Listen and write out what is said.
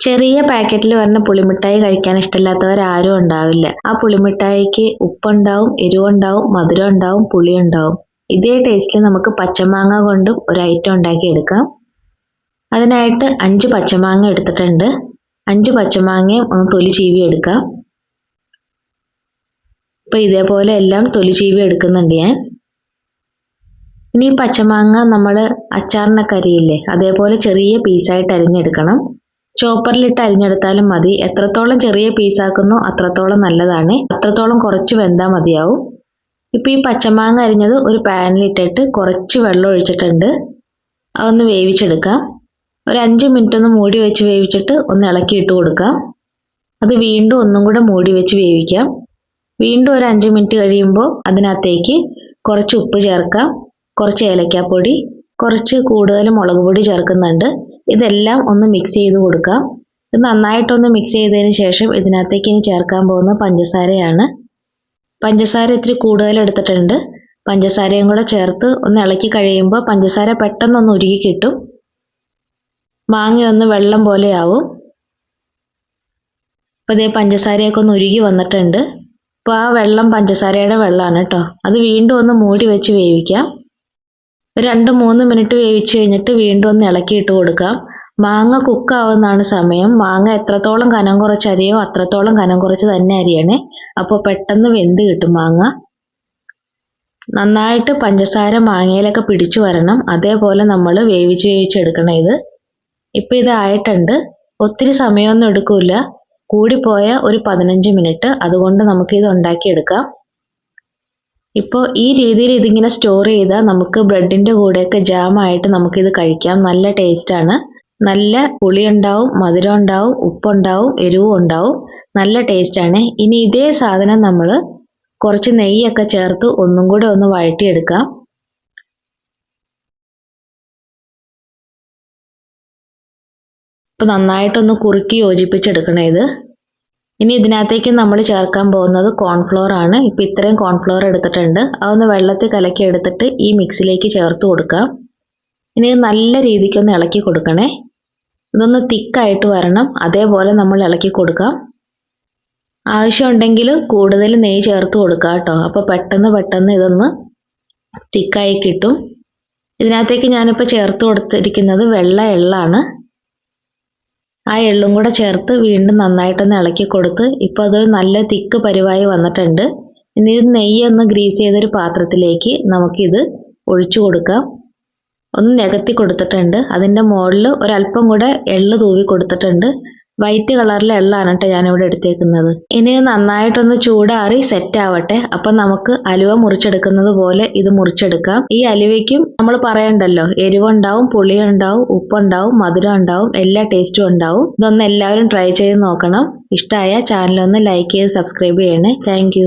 ചെറിയ പാക്കറ്റിൽ വരുന്ന പുളിമിഠായി കഴിക്കാൻ ഇഷ്ടമില്ലാത്തവരാരും ഉണ്ടാവില്ല. ആ പുളിമിഠായിക്ക് ഉപ്പുണ്ടാവും, എരിവുണ്ടാവും, മധുരം ഉണ്ടാവും, പുളി ഉണ്ടാവും. ഇതേ ടേസ്റ്റിൽ നമുക്ക് പച്ചമാങ്ങ കൊണ്ടും ഒരു ഐറ്റം ഉണ്ടാക്കിയെടുക്കാം. അതിനായിട്ട് 5 പച്ചമാങ്ങ എടുത്തിട്ടുണ്ട്. 5 പച്ചമാങ്ങയും ഒന്ന് തൊലി ചീവി എടുക്കാം. ഇപ്പം ഇതേപോലെ എല്ലാം തൊലി ചീവി എടുക്കുന്നുണ്ട് ഞാൻ. ഇനി ഈ പച്ചമാങ്ങ നമ്മൾ അച്ചാറിനൊക്കെ അരിയില്ലേ, അതേപോലെ ചെറിയ പീസായിട്ട് അരിഞ്ഞെടുക്കണം. ചോപ്പറിലിട്ട് അരിഞ്ഞെടുത്താലും മതി. എത്രത്തോളം ചെറിയ പീസാക്കുന്നോ അത്രത്തോളം നല്ലതാണ്. അത്രത്തോളം കുറച്ച് വെന്താൽ മതിയാവും. ഇപ്പം ഈ പച്ചമാങ്ങ അരിഞ്ഞത് ഒരു പാനിലിട്ടിട്ട് കുറച്ച് വെള്ളം ഒഴിച്ചിട്ടുണ്ട്. അതൊന്ന് വേവിച്ചെടുക്കാം. ഒരു 5 മിനിറ്റ് ഒന്ന് മൂടി വെച്ച് വേവിച്ചിട്ട് ഒന്ന് ഇളക്കി ഇട്ട് കൊടുക്കാം. അത് വീണ്ടും ഒന്നും കൂടെ മൂടി വെച്ച് വേവിക്കാം. വീണ്ടും ഒരു 5 മിനിറ്റ് കഴിയുമ്പോൾ അതിനകത്തേക്ക് കുറച്ച് ഉപ്പ് ചേർക്കാം, കുറച്ച് ഏലക്കാപ്പൊടി, കുറച്ച് കൂടുതൽ മുളക് പൊടി ചേർക്കുന്നുണ്ട്. ഇതെല്ലാം ഒന്ന് മിക്സ് ചെയ്ത് കൊടുക്കാം. ഇത് നന്നായിട്ടൊന്ന് മിക്സ് ചെയ്തതിന് ശേഷം ഇതിനകത്തേക്ക് ഇനി ചേർക്കാൻ പോകുന്ന പഞ്ചസാരയാണ്. പഞ്ചസാര ഇത്തിരി കൂടുതൽ എടുത്തിട്ടുണ്ട്. പഞ്ചസാരയും കൂടെ ചേർത്ത് ഒന്ന് ഇളക്കി കഴിയുമ്പോൾ പഞ്ചസാര പെട്ടെന്നൊന്ന് ഉരുകി കിട്ടും. മാങ്ങയൊന്ന് വെള്ളം പോലെയാവും. അപ്പോൾ ഇതേ പഞ്ചസാരയൊക്കെ ഒന്ന് ഉരുകി വന്നിട്ടുണ്ട്. അപ്പോൾ ആ വെള്ളം പഞ്ചസാരയുടെ വെള്ളമാണ് കേട്ടോ. അത് വീണ്ടും ഒന്ന് മൂടി വെച്ച് വേവിക്കാം. 2-3 മിനിറ്റ് വേവിച്ച് കഴിഞ്ഞിട്ട് വീണ്ടും ഒന്ന് ഇളക്കി ഇട്ട് കൊടുക്കാം. മാങ്ങ കുക്കാവുന്നതാണ് സമയം. മാങ്ങ എത്രത്തോളം കനം കുറച്ച് അരിയോ അത്രത്തോളം കനം കുറച്ച് തന്നെ അരിയണേ. അപ്പോൾ പെട്ടെന്ന് വെന്ത് കിട്ടും മാങ്ങ. നന്നായിട്ട് പഞ്ചസാര മാങ്ങയിലൊക്കെ പിടിച്ചു വരണം. അതേപോലെ നമ്മൾ വേവിച്ചെടുക്കണം ഇത്. ഇപ്പം ഇതായിട്ടുണ്ട്. ഒത്തിരി സമയമൊന്നും എടുക്കില്ല. കൂടിപ്പോയ ഒരു 15 മിനിറ്റ്. അതുകൊണ്ട് നമുക്കിത് ഉണ്ടാക്കിയെടുക്കാം. ഇപ്പോൾ ഈ രീതിയിൽ ഇതിങ്ങനെ സ്റ്റോർ ചെയ്താൽ നമുക്ക് ബ്രെഡിൻ്റെ കൂടെയൊക്കെ ജാമായിട്ട് നമുക്കിത് കഴിക്കാം. നല്ല ടേസ്റ്റാണ്. നല്ല പുളിയുണ്ടാവും, മധുരം ഉണ്ടാവും, ഉപ്പുണ്ടാവും, എരിവും ഉണ്ടാവും. നല്ല ടേസ്റ്റാണ്. ഇനി ഇതേ സാധനം നമ്മൾ കുറച്ച് നെയ്യൊക്കെ ചേർത്ത് ഒന്നും കൂടെ ഒന്ന് വഴറ്റിയെടുക്കാം. ഇപ്പോൾ നന്നായിട്ടൊന്ന് കുറുക്കി യോജിപ്പിച്ചെടുക്കണം ഇത്. ഇനി ഇതിനകത്തേക്ക് നമ്മൾ ചേർക്കാൻ പോകുന്നത് കോൺഫ്ലോർ ആണ്. ഇപ്പോൾ ഇത്രയും കോൺഫ്ലോർ എടുത്തിട്ടുണ്ട്. അതൊന്ന് വെള്ളത്തിൽ കലക്കി എടുത്തിട്ട് ഈ മിക്സിലേക്ക് ചേർത്ത് കൊടുക്കാം. ഇനി നല്ല രീതിക്കൊന്ന് ഇളക്കി കൊടുക്കണേ. ഇതൊന്ന് തിക്കായിട്ട് വരണം. അതേപോലെ നമ്മൾ ഇളക്കി കൊടുക്കാം. ആവശ്യമുണ്ടെങ്കിൽ കൂടുതൽ നെയ്യ് ചേർത്ത് കൊടുക്കാം കേട്ടോ. അപ്പോൾ പെട്ടെന്ന് ഇതൊന്ന് തിക്കായി കിട്ടും. ഇതിനകത്തേക്ക് ഞാനിപ്പോൾ ചേർത്ത് കൊടുത്തിരിക്കുന്നത് വെള്ള എള്ളാണ്. ആ എള്ളും കൂടെ ചേർത്ത് വീണ്ടും നന്നായിട്ടൊന്ന് ഇളക്കി കൊടുത്ത് ഇപ്പോൾ അതൊരു നല്ല തിക്ക് പരിവായി വന്നിട്ടുണ്ട്. ഇനി ഇത് നെയ്യൊന്ന് ഗ്രീസ് ചെയ്തൊരു പാത്രത്തിലേക്ക് നമുക്കിത് ഒഴിച്ചു കൊടുക്കാം. ഒന്ന് നികത്തി കൊടുത്തിട്ടുണ്ട്. അതിൻ്റെ മുകളിൽ ഒരല്പം കൂടെ എള്ള് തൂവി കൊടുത്തിട്ടുണ്ട്. വൈറ്റ് കളറിലെ എള്ളാണ് കേട്ടോ ഞാനിവിടെ എടുത്തേക്കുന്നത്. ഇനി ഇത് നന്നായിട്ടൊന്ന് ചൂടാറി സെറ്റ് ആവട്ടെ. അപ്പം നമുക്ക് അലുവ മുറിച്ചെടുക്കുന്നത് പോലെ ഇത് മുറിച്ചെടുക്കാം. ഈ അലുവയ്ക്കും നമ്മൾ പറയണ്ടല്ലോ, എരിവുണ്ടാവും, പുളിയുണ്ടാവും, ഉപ്പുണ്ടാവും, മധുരം ഉണ്ടാവും, എല്ലാ ടേസ്റ്റും ഉണ്ടാവും. ഇതൊന്ന് എല്ലാവരും ട്രൈ ചെയ്ത് നോക്കണം. ഇഷ്ടമായ ചാനലൊന്ന് ലൈക്ക് ചെയ്ത് സബ്സ്ക്രൈബ് ചെയ്യണേ. താങ്ക്